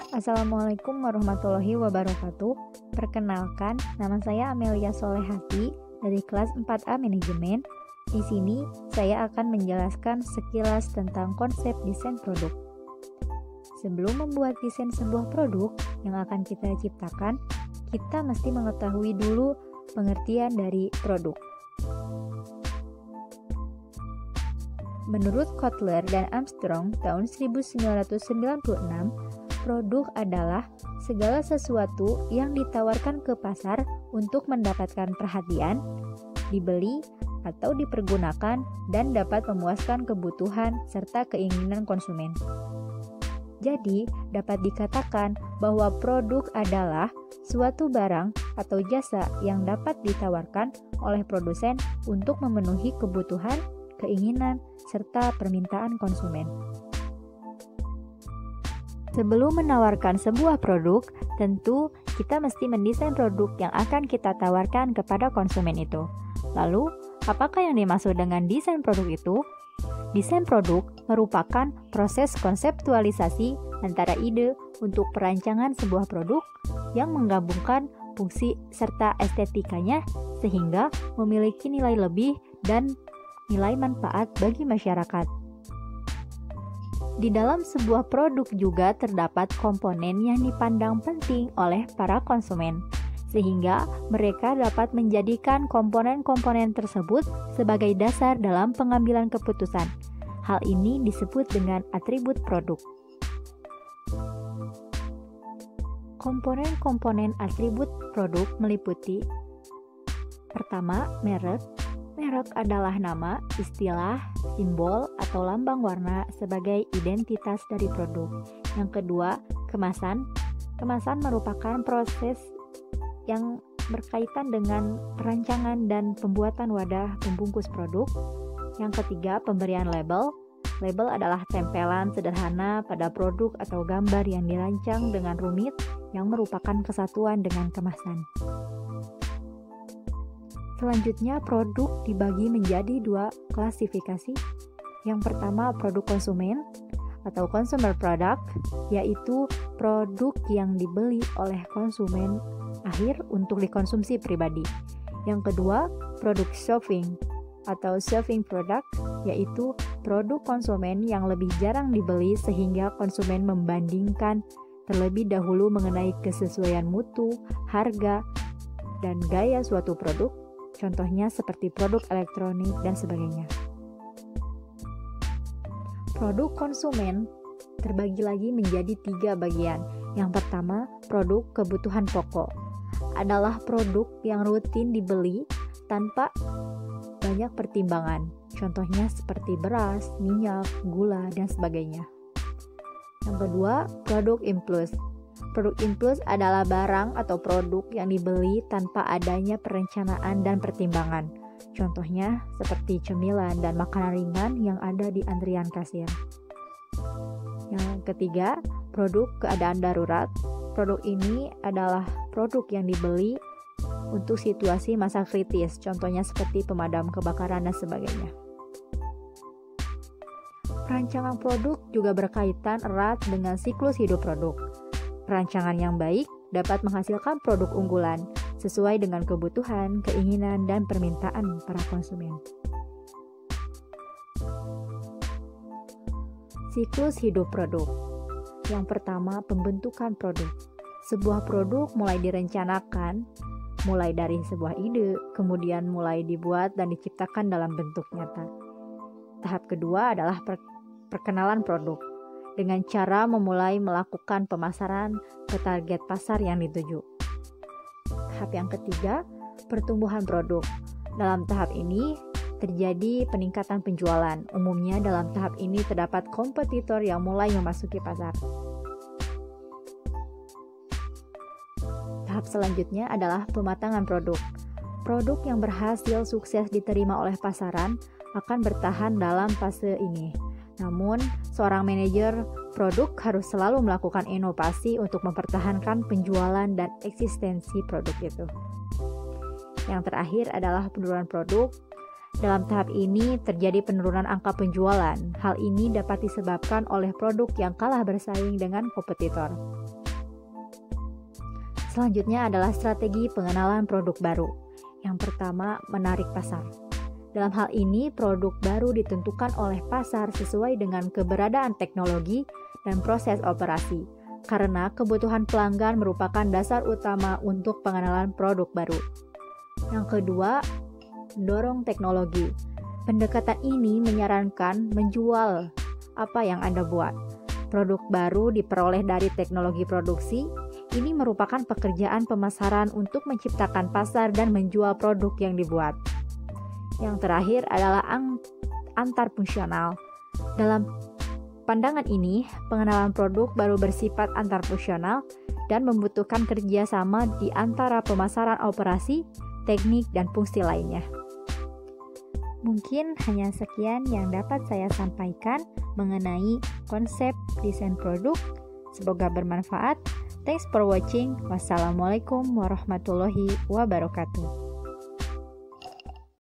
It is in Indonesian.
Assalamualaikum warahmatullahi wabarakatuh. Perkenalkan, nama saya Amelia Solehati dari kelas 4A Manajemen. Di sini saya akan menjelaskan sekilas tentang konsep desain produk. Sebelum membuat desain sebuah produk yang akan kita ciptakan, kita mesti mengetahui dulu pengertian dari produk. Menurut Kotler dan Armstrong tahun 1996, produk adalah segala sesuatu yang ditawarkan ke pasar untuk mendapatkan perhatian, dibeli atau dipergunakan dan dapat memuaskan kebutuhan serta keinginan konsumen. Jadi, dapat dikatakan bahwa produk adalah suatu barang atau jasa yang dapat ditawarkan oleh produsen untuk memenuhi kebutuhan, keinginan, serta permintaan konsumen. Sebelum menawarkan sebuah produk, tentu kita mesti mendesain produk yang akan kita tawarkan kepada konsumen itu. Lalu, apakah yang dimaksud dengan desain produk itu? Desain produk merupakan proses konseptualisasi antara ide untuk perancangan sebuah produk yang menggabungkan fungsi serta estetikanya sehingga memiliki nilai lebih dan nilai manfaat bagi masyarakat. Di dalam sebuah produk juga terdapat komponen yang dipandang penting oleh para konsumen, sehingga mereka dapat menjadikan komponen-komponen tersebut sebagai dasar dalam pengambilan keputusan. Hal ini disebut dengan atribut produk. Komponen-komponen atribut produk meliputi: pertama, merek. Merek adalah nama, istilah, simbol, atau lambang warna sebagai identitas dari produk. Yang kedua, kemasan. Kemasan merupakan proses yang berkaitan dengan perancangan dan pembuatan wadah pembungkus produk. Yang ketiga, pemberian label. Label adalah tempelan sederhana pada produk atau gambar yang dirancang dengan rumit yang merupakan kesatuan dengan kemasan. Selanjutnya, produk dibagi menjadi dua klasifikasi. Yang pertama, produk konsumen atau consumer product, yaitu produk yang dibeli oleh konsumen akhir untuk dikonsumsi pribadi. Yang kedua, produk shopping atau shopping product, yaitu produk konsumen yang lebih jarang dibeli sehingga konsumen membandingkan terlebih dahulu mengenai kesesuaian mutu, harga, dan gaya suatu produk. Contohnya seperti produk elektronik dan sebagainya. Produk konsumen terbagi lagi menjadi 3 bagian. Yang pertama, produk kebutuhan pokok. Adalah produk yang rutin dibeli tanpa banyak pertimbangan. Contohnya seperti beras, minyak, gula, dan sebagainya. Yang kedua, produk impuls. Produk impuls adalah barang atau produk yang dibeli tanpa adanya perencanaan dan pertimbangan. Contohnya seperti cemilan dan makanan ringan yang ada di antrian kasir. Yang ketiga, produk keadaan darurat. Produk ini adalah produk yang dibeli untuk situasi masa kritis. Contohnya seperti pemadam kebakaran dan sebagainya. Perancangan produk juga berkaitan erat dengan siklus hidup produk. Perancangan yang baik dapat menghasilkan produk unggulan sesuai dengan kebutuhan, keinginan, dan permintaan para konsumen. Siklus hidup produk. Yang pertama, pembentukan produk. Sebuah produk mulai direncanakan, mulai dari sebuah ide, kemudian mulai dibuat dan diciptakan dalam bentuk nyata. Tahap kedua adalah perkenalan produk, dengan cara memulai melakukan pemasaran ke target pasar yang dituju. Tahap yang ketiga, pertumbuhan produk. Dalam tahap ini, terjadi peningkatan penjualan. Umumnya dalam tahap ini terdapat kompetitor yang mulai memasuki pasar. Tahap selanjutnya adalah pematangan produk. Produk yang berhasil sukses diterima oleh pasaran akan bertahan dalam fase ini. Namun, seorang manajer produk harus selalu melakukan inovasi untuk mempertahankan penjualan dan eksistensi produk itu. Yang terakhir adalah penurunan produk. Dalam tahap ini terjadi penurunan angka penjualan. Hal ini dapat disebabkan oleh produk yang kalah bersaing dengan kompetitor. Selanjutnya adalah strategi pengenalan produk baru. Yang pertama, menarik pasar. Dalam hal ini, produk baru ditentukan oleh pasar sesuai dengan keberadaan teknologi dan proses operasi, karena kebutuhan pelanggan merupakan dasar utama untuk pengenalan produk baru. Yang kedua, mendorong teknologi. Pendekatan ini menyarankan menjual apa yang Anda buat. Produk baru diperoleh dari teknologi produksi. Ini merupakan pekerjaan pemasaran untuk menciptakan pasar dan menjual produk yang dibuat. Yang terakhir adalah antar fungsional. Dalam pandangan ini, pengenalan produk baru bersifat antar fungsional dan membutuhkan kerjasama di antara pemasaran operasi, teknik, dan fungsi lainnya. Mungkin hanya sekian yang dapat saya sampaikan mengenai konsep desain produk. Semoga bermanfaat. Thanks for watching. Wassalamualaikum warahmatullahi wabarakatuh.